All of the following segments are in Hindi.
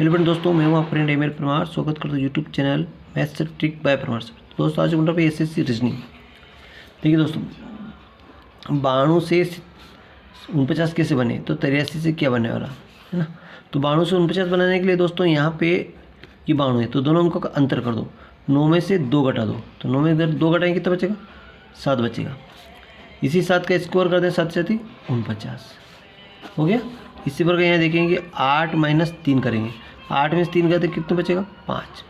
हेलो फ्रेंड दोस्तों, मैं हूँ आपका फ्रेंड एमएल परमार। स्वागत करता हूँ YouTube channel maths trick bye Parmar sir. दोस्तों आज बन रहा है एसएससी रीजनिंग। देखिए दोस्तों, 92 से 49 कैसे बने, तो 83 से क्या बनने वाला है ना। तो 92 से 49 बनाने के लिए दोस्तों यहाँ पे ये 92 है, तो दोनों अंकों का अंतर कर दो। 9 में से 2 घटा दो, तो 9 में इधर 2 घटाएंगे कितना बचेगा, 7 बचेगा। इसी 7 का स्क्वायर कर दें, 7 से 49 हो गया। इसी प्रकार यहाँ देखेंगे 8 - 3 करेंगे, 8 में से 3 करते कितना बचेगा, 5।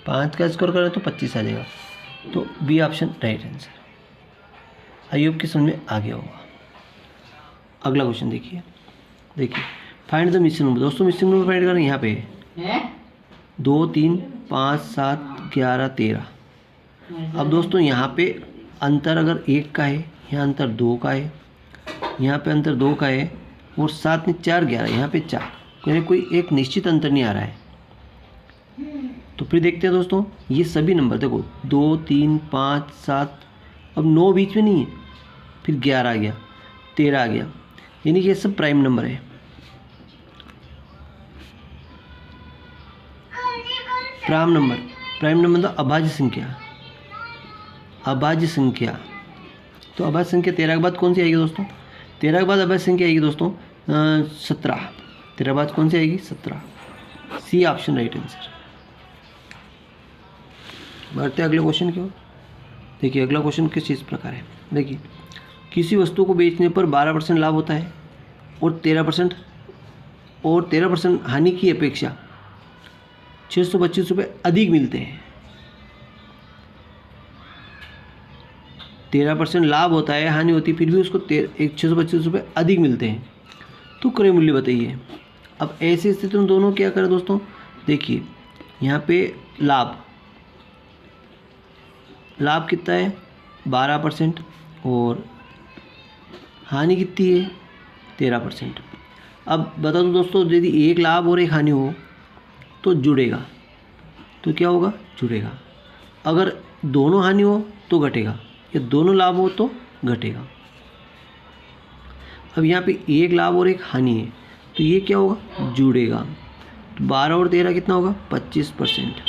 5 का स्क्वायर करें तो 25 आ जाएगा। तो B option right answer. I hope की समझ में आ गया होगा। अगला क्वेश्चन देखिए फाइंड द मिसिंग नंबर। दोस्तों मिसिंग नंबर फाइंड करना यहाँ पे है 2, 3, 5, 7, 11, 13। अब दोस्तों यहाँ पे अंतर अगर 1 का है, यहाँ अंतर 2 का है, यहाँ पे अंतर 2 का है और 7 में 4 11, यहाँ पे 4, यानी कोई एक निश्चित अंतर नहीं आ रहा है। तो फिर देखते हैं दोस्तों, ये सभी नंबर देखो 2, 3, 5, 7, अब 9 बीच में नहीं है, फिर 11 आ गया, 13 आ गया, यानी कि ये सब प्राइम नंबर है। प्राइम नंबर तो अभाज्य संख्या। तो अभाज्य संख्या 13 के बाद कौन सी आएगी दोस्तों, 13 के बाद अभाज्य संख्या आएगी दोस्तों 17। 13 के बाद कौन सी आएगी, 17। C option right answer. बढ़ते अगले क्वेश्चन की ओर। देखिए अगला क्वेश्चन किस चीज़ प्रकार है। देखिए किसी वस्तु को बेचने पर 12% लाभ होता है और 13% हानि की अपेक्षा 625 रुपये अधिक मिलते हैं। 13% लाभ होता है, हानि होती है, फिर भी उसको 625 रुपये अधिक मिलते हैं, तो क्रय मूल्य बताइए। अब ऐसी स्थिति में दोनों क्या करें दोस्तों, देखिए यहाँ पे लाभ कितना है 12% और हानि कितनी है 13%। अब बता दो दोस्तों, यदि एक लाभ और एक हानि हो तो जुड़ेगा, तो क्या होगा, जुड़ेगा। अगर दोनों हानि हो तो घटेगा, या दोनों लाभ हो तो घटेगा। अब यहाँ पे एक लाभ और एक हानि है, तो ये क्या होगा, जुड़ेगा। तो 12 और 13 कितना होगा, 25%।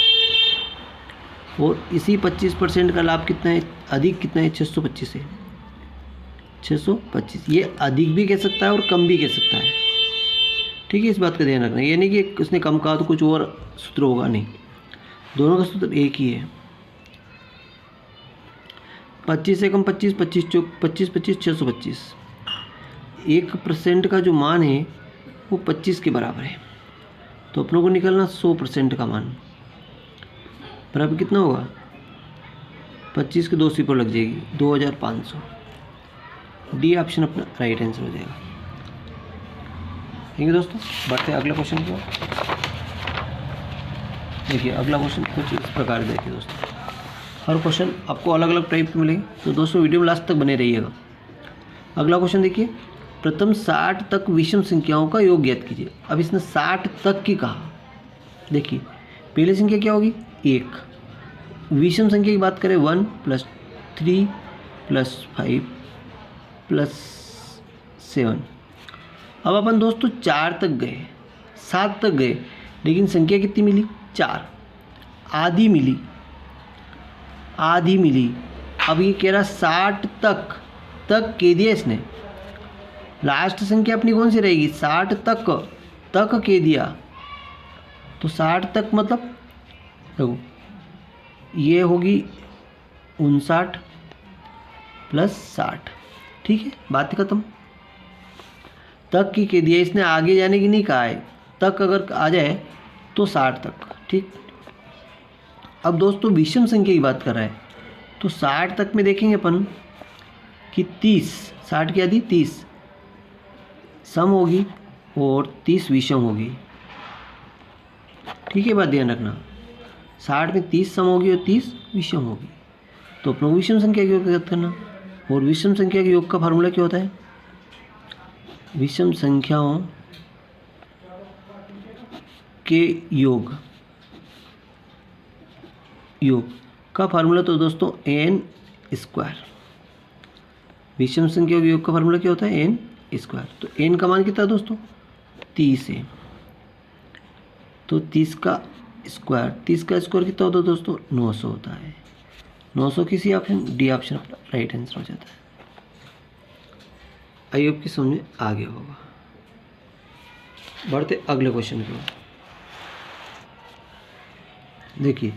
और इसी 25% का लाभ कितना है, अधिक कितना है, 625 है, 625। ये अधिक भी कह सकता है और कम भी कह सकता है, ठीक है। इस बात का ध्यान रखना, ये नहीं कि उसने कम कहा तो कुछ और सूत्र होगा, नहीं, दोनों का सूत्र एक ही है। 25 से कम 25, 25 चौक 25, 25 625। 1% का जो मान है वो 25 के बराबर है, तो अपनों को निकालना 100% का मान बराबर कितना होगा, 25 के 2 सिफर लग जाएगी, 2500। डी ऑप्शन अपना राइट आंसर हो जाएगा। ठीक है दोस्तों, बढ़ते हैं अगले क्वेश्चन की ओर। देखिए अगला क्वेश्चन कुछ इस प्रकार देखिए दोस्तों, हर क्वेश्चन आपको अलग अलग टाइप के मिलेंगे, तो दोस्तों वीडियो में लास्ट तक बने रहिएगा। अगला क्वेश्चन देखिए, प्रथम 60 तक विषम संख्याओं का योग ज्ञात कीजिए। अब इसने 60 तक की कहा। देखिए पहली संख्या क्या होगी, 1। विषम संख्या की बात करें 1 + 3 + 5 + 7। अब अपन दोस्तों 4 तक गए, 7 तक गए, लेकिन संख्या कितनी मिली, 4, आधी मिली। अब ये कह रहा 60 तक कह दिया इसने, लास्ट संख्या अपनी कौन सी रहेगी, 60 तक कह दिया। तो 60 तक मतलब देखो ये होगी 59 + 60, ठीक है, बात खत्म। तक की कह दिया इसने, आगे जाने की नहीं कहा है। तक अगर आ जाए तो 60 तक, ठीक। अब दोस्तों विषम संख्या की बात कर रहा है, तो 60 तक में देखेंगे अपन कि 30, 60 की आधी 30 सम होगी और 30 विषम होगी, ठीक है, बात ध्यान रखना। 60 में 30 सम होगी और 30 विषम होगी, तो अपना विषम संख्या का योग ज्ञात करना। और विषम संख्या के योग का फार्मूला क्या होता है, विषम संख्याओं के योग का फार्मूला तो दोस्तों n²। विषम संख्या के योग का फार्मूला क्या होता है, n²। तो n का मान कितना है दोस्तों, 30 है। तो 30 का स्क्वायर, 30 का स्क्वायर कितना होता है दोस्तों? 900 होता है। 900 किसी ऑप्शन, डी ऑप्शन अपना राइट आंसर हो जाता है। आई होप की समझ में आ गया होगा। बढ़ते अगले क्वेश्चन की ओर। देखिए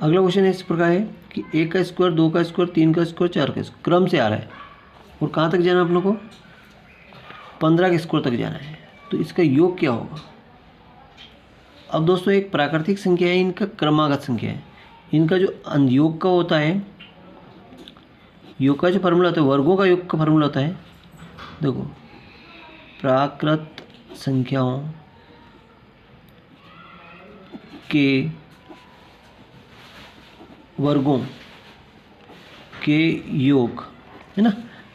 अगला क्वेश्चन इस प्रकार है कि 1 का स्क्वायर, 2 का स्क्वायर, 3 का स्क्वायर, 4 का स्क्वायर क्रम से आ रहा है और कहाँ तक जाना है अपनों को? 15 के स्क्वायर तक जाना है। तो इसका योग क्या होगा? अब दोस्तों एक प्राकृतिक संख्या है, इनका क्रमागत संख्या है। इनका जो योग का होता है, योग का जो फार्मूला होता है, वर्गों का योग का फार्मूला होता है, देखो प्राकृत संख्याओं के वर्गों के योग है ना,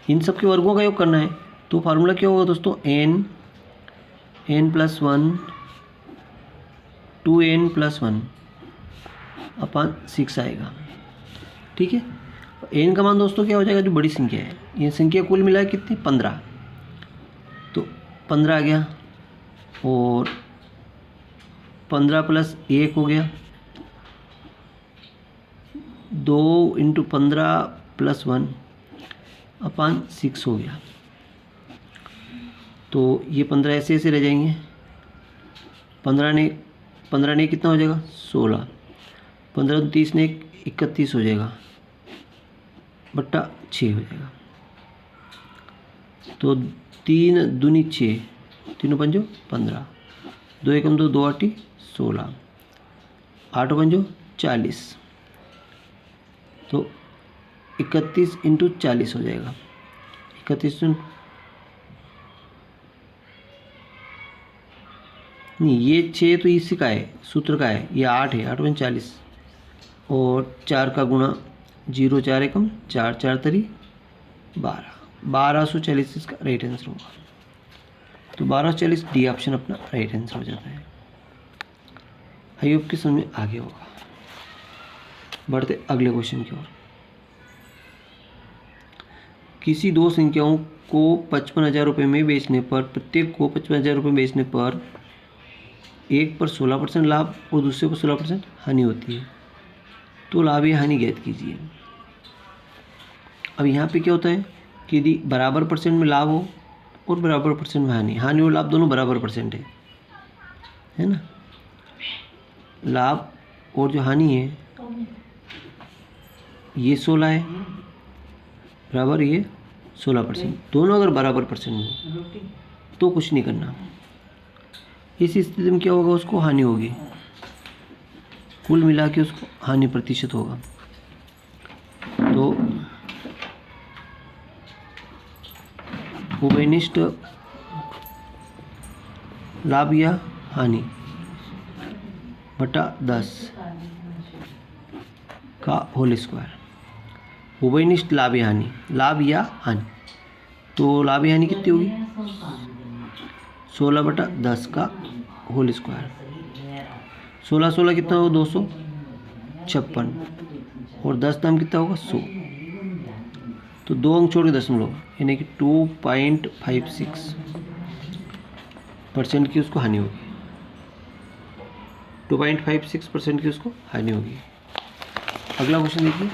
इन सब के वर्गों का योग करना है। तो फार्मूला क्या होगा दोस्तों? n+1 2n+1 अपॉन 6 आएगा। ठीक है, n का मान दोस्तों क्या हो जाएगा? जो बड़ी संख्या है, ये संख्या कुल मिला है कितनी? 15। तो 15 आ गया और 15 + 1 हो गया, 2 × 15 + 1 अपॉन 6 हो गया। तो ये 15 ऐसे ऐसे रह जाएंगे। 15 ने कितना हो जाएगा? 16। 15 × 30 ने 31 हो जाएगा, बट्टा 6 हो जाएगा। तो 3 दूनी 6, 3 पंजो 15, 2 एकम 2, 2 8 16, 8 पंजो 40। तो 31 × 40 हो जाएगा। 31 नहीं, ये 6 तो इसी का है, सूत्र का है। ये 8 है, 8 × 40 और 4 का गुणा 0, 4 एकम 4, 4 तरी 12, 1240 इसका राइट आंसर होगा। तो 1240 डी ऑप्शन अपना राइट आंसर हो जाता है। आई होप की समझ में आगे होगा। बढ़ते अगले क्वेश्चन की ओर। किसी दो संख्याओं को 55,000 रुपये में बेचने पर, प्रत्येक को 55,000 रुपये में बेचने पर एक पर 16% लाभ और दूसरे पर 16% हानि होती है। तो लाभ या हानि ज्ञात कीजिए। अब यहाँ पे क्या होता है कि यदि बराबर परसेंट में लाभ हो और बराबर परसेंट में हानि, हानि और लाभ दोनों बराबर परसेंट है ना। लाभ और जो हानि है ये 16 है बराबर ये 16%, दोनों अगर बराबर परसेंट हो तो कुछ नहीं करना। इस स्थिति में क्या होगा? उसको हानि होगी, कुल मिला के उसको हानि प्रतिशत होगा। तो उभयनिष्ठ लाभ या हानि बटा 10 का होल स्क्वायर। उभयनिष्ठ लाभ या हानि, लाभ या हानि, तो लाभ या हानि कितनी होगी? 16/10 का होल स्क्वायर। 16 16 कितना होगा? 256 और 10 दाम कितना होगा? 100। तो 2 अंक छोड़ के दशमलव, यानी कि 2.56% की उसको हानि होगी। 2.56% की उसको हानि होगी। अगला क्वेश्चन देखिए।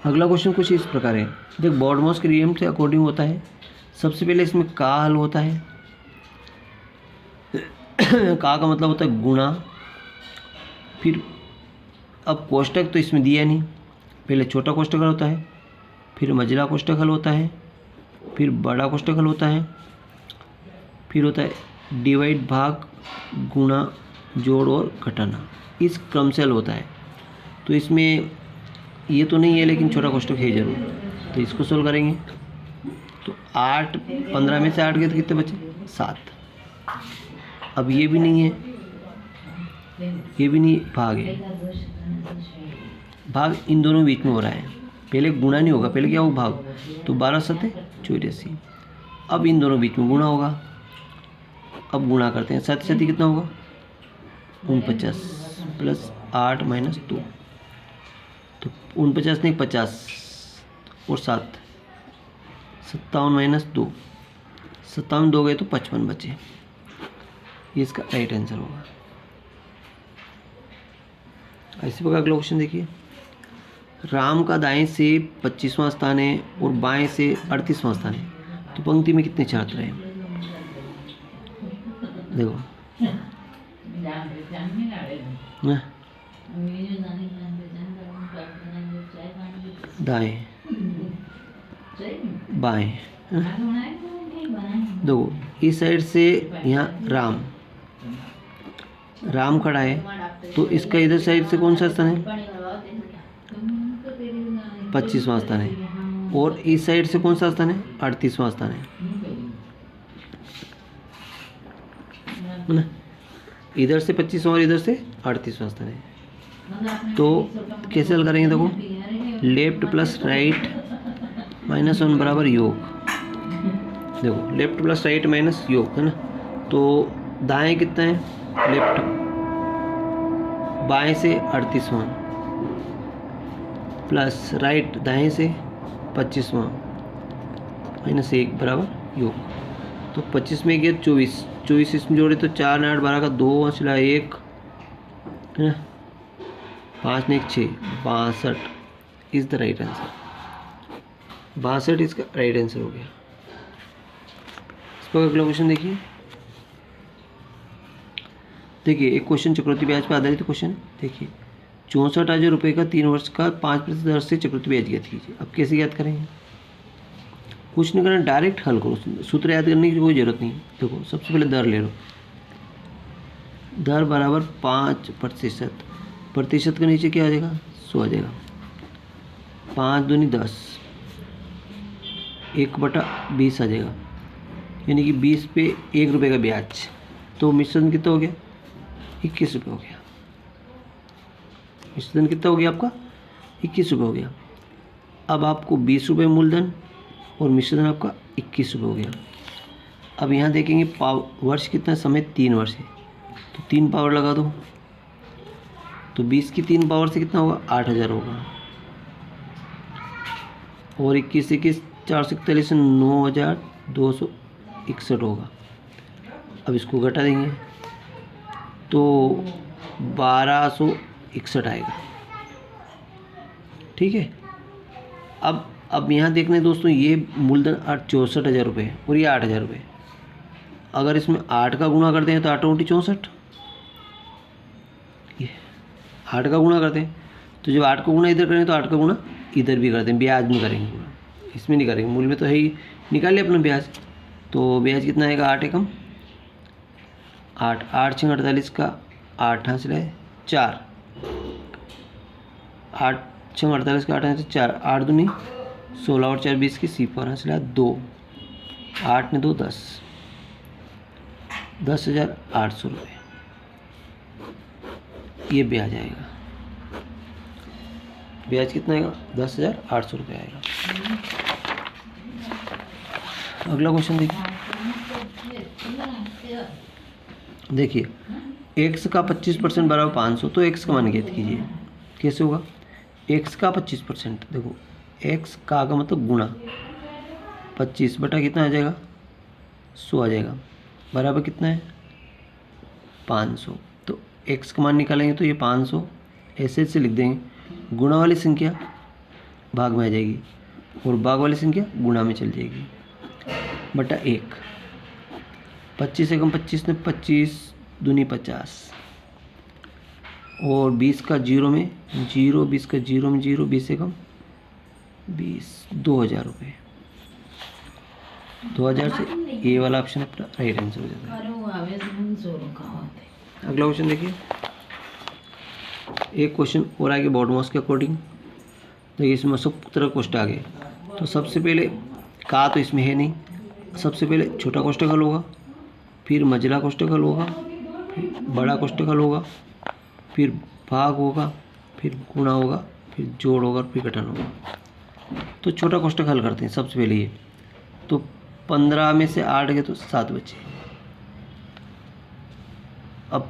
अगला क्वेश्चन कुछ इस प्रकार है। देख, बॉडमॉस के नियम से अकॉर्डिंग होता है। सबसे पहले इसमें का हल होता है। का मतलब होता है गुणा, फिर अब कोष्टक तो इसमें दिया नहीं, पहले छोटा कोष्टक हल होता है, फिर मझला कोष्टक हल होता है, फिर बड़ा कोष्टक हल होता है, फिर होता है डिवाइड भाग गुणा जोड़ और घटाना, इस क्रम से हल होता है। तो इसमें ये तो नहीं है लेकिन छोटा कोष्टक है जरूर, तो इसको सोल्व करेंगे। तो 8 15 में से 8 गए तो कितने बचे? 7। अब ये भी नहीं है, ये भी नहीं, भाग है, भाग इन दोनों बीच में हो रहा है। पहले गुणा नहीं होगा, पहले क्या होगा? भाग। तो 12 7 84। अब इन दोनों बीच में गुणा होगा। अब गुणा करते हैं, 7 7 कितना होगा? 49 प्लस 8 माइनस 2, तो 49 नहीं 50 और 7 57 माइनस 2 57 दोगे तो 55 बचे, ये इसका राइट आंसर होगा। इसी प्रकार अगला क्वेश्चन देखिए, राम का दाएं से 25वां स्थान है और बाएं से 38वां स्थान है, तो पंक्ति में कितने छात्र हैं? देखो दाएं बाएं, देखो इस साइड से यहाँ राम खड़ा है, तो इसका इधर साइड से कौन सा स्थान है? 25वां स्थान है। और इस साइड से कौन सा स्थान है? 38वां स्थान है ना। इधर से 25वां और इधर से 38वां स्थान है। तो कैसे हल करेंगे? देखो लेफ्ट प्लस राइट -1 बराबर योग। देखो लेफ्ट प्लस राइट माइनस योग है ना। तो दाएं कितना है? लेफ्ट, बाएं से 38वां प्लस राइट दाएं से 25वां -1 बराबर योग। तो 25 में गया 24, 24 इसमें जोड़े तो 4 9 8 12 का 2 चला 1 है ना, 5 ने 1 6, 62 इज द राइट आंसर। 62 इसका राइट आंसर हो गया। इस पर अगला क्वेश्चन देखिए, एक क्वेश्चन चक्रवृद्धि ब्याज पर आधारित क्वेश्चन। देखिए 64,000 रुपये का 3 वर्ष का 5% दर से चक्रवृद्धि ब्याज ज्ञात कीजिए। अब कैसे ज्ञात करेंगे? कुछ नहीं करना, डायरेक्ट हल करो, सूत्र याद करने की कोई ज़रूरत नहीं। देखो सबसे पहले दर ले लो, दर बराबर 5%, प्रतिशत के नीचे क्या आ जाएगा? 100 आ जाएगा। 5 दूनी 10, 1/20 आ जाएगा, यानी कि 20 पे 1 रुपये का ब्याज। तो मिश्रण कितना हो गया? 21 रुपये हो गया। मिश्रण कितना हो गया आपका? 21 रुपये हो गया। अब आपको 20 रुपये मूलधन और मिश्रण आपका 21 रुपये हो गया। अब यहाँ देखेंगे वर्ष कितना, समय 3 वर्ष है, तो 3 पावर लगा दो, तो 20 की 3 पावर से कितना होगा? 8,000 होगा। और 21 4 से 41 9,261 होगा। अब इसको घटा देंगे तो 1,261 आएगा। ठीक है। अब यहाँ देखना है दोस्तों, ये मूलधन 64,000 रुपये है और ये 8,000 रुपये। अगर इसमें 8 का गुणा करते हैं तो 8 × 64, ये 8 का गुणा करते हैं, तो जब 8 का गुणा इधर करें तो 8 का गुणा इधर भी करते हैं। ब्याज में करेंगे पूरा, इसमें नहीं करेंगे, मूल में तो है ही। निकाल लिया अपना ब्याज, तो ब्याज कितना आएगा? 8 एकम 8, 8 6 48 का 8 हासिल है 4, 8 6 48 का 8 हासिल 4, 8 दूनी 16 और 4 20 की C4 हासिल है 2, 8 ने 2 10, 10,800 रुपये ये ब्याज आएगा। ब्याज कितना आएगा? 10,800 रुपये आएगा। अगला क्वेश्चन देखिए, x का 25% बराबर 500, तो x का मान ज्ञात कीजिए। कैसे होगा? x का 25%, देखो x का मतलब गुणा 25 बटा कितना आ जाएगा? 100 आ जाएगा, बराबर कितना है? 500। तो x का मान निकालेंगे तो ये 500 ऐसे से लिख देंगे, गुणा वाली संख्या भाग में आ जाएगी और भाग वाली संख्या गुणा में चल जाएगी, बटा 1। 25 एकम 25 ने 25 दूनी 50 और 20 का 0 में 0, 20 का 0 में 0, 20 एकम 20, 2,000 रुपये। 2,000 से ये वाला ऑप्शन अपना राइट आंसर हो जाता है। अगला क्वेश्चन देखिए, एक क्वेश्चन और आगे बॉडमॉस के अकॉर्डिंग। देखिए इसमें सब तरह कोष्टक आ गए, तो सबसे पहले का तो इसमें है नहीं, सबसे पहले छोटा कोष्टक हल होगा, फिर मझला कोष्टक हल होगा, फिर बड़ा कोष्टक हल होगा, फिर भाग होगा, फिर गुणा होगा, फिर जोड़ होगा, फिर घटाना होगा। तो छोटा कोष्टक हल करते हैं सबसे पहले ये। तो 15 में से 8 गए तो 7 बचे। अब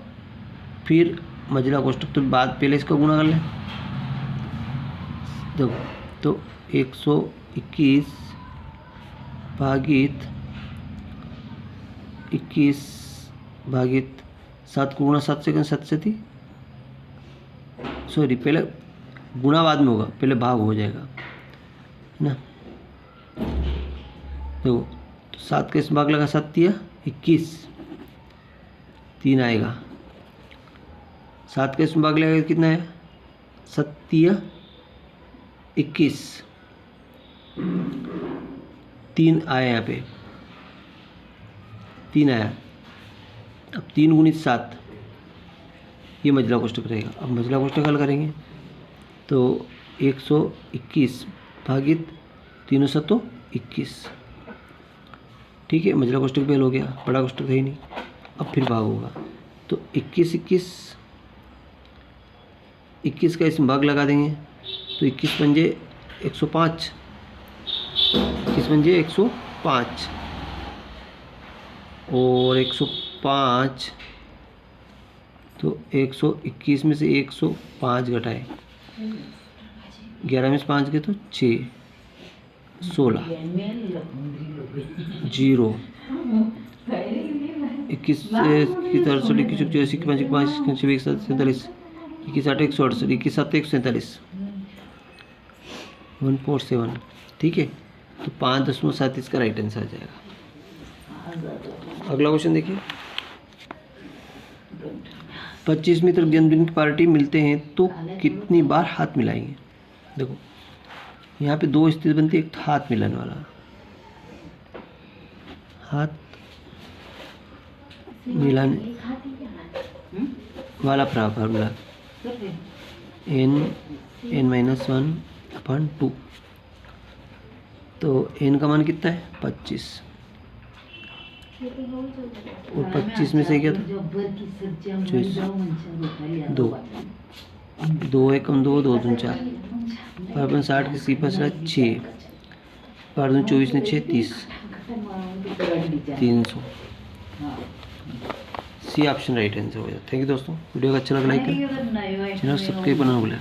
फिर मझला कोष्टक, तो बाद पहले इसका गुणा कर लें। देखो तो 121 भागित 21 भागित 7 को गुणा 7 से 7 से थी, सॉरी पहले गुणा बाद में होगा, पहले भाग हो जाएगा, है ना। देखो तो 7 का इसमें भाग लगा, 7 तिया 21, 3 आएगा। 7 का इसमें भाग लगेगा कितना है, 7 तिया 21, 3 आया यहाँ पे, 3 आया। अब 3 गुणित 7 ये मझला कोष्ठक रहेगा। अब मझला कोष्ठक हल करेंगे तो 121 भागित 3 7 21, ठीक है। मझला कोष्ठक भी हल हो गया, बड़ा कोष्ठक है ही नहीं। अब फिर भाग होगा तो 21 का इसमें भाग लगा देंगे तो 21 पंजे 105, 21 पंजे 105 और 105 तो 121 में से 105 घटाए, 11 में से 5 गए तो 6, 16, 0, 21 की तरफ से 21 84 5 21 47 21 8 168 21 7 147 147, ठीक है। तो 5.37 का राइट आंसर आ जाएगा। अगला क्वेश्चन देखिए, 25 मित्र जन्मदिन की पार्टी मिलते हैं तो कितनी बार हाथ मिलाएंगे। देखो यहाँ पे 2 स्थिति बनती है, एक हाथ मिलाने वाला, हाथ मिलाने वाला फॉर्मूला n-1/2, तो n का मान कितना है 25 और 25 में से क्या था 24, 2 एकम 2 2 दूनी 4, 60 की सी पचरा 6, 24 ने 6 30, 300, सी ऑप्शन राइट आंसर हो जाता है। थैंक यू दोस्तों, वीडियो का अच्छा लगा लाइक करें, चैनल सब्सक्राइब करना ना भूलें।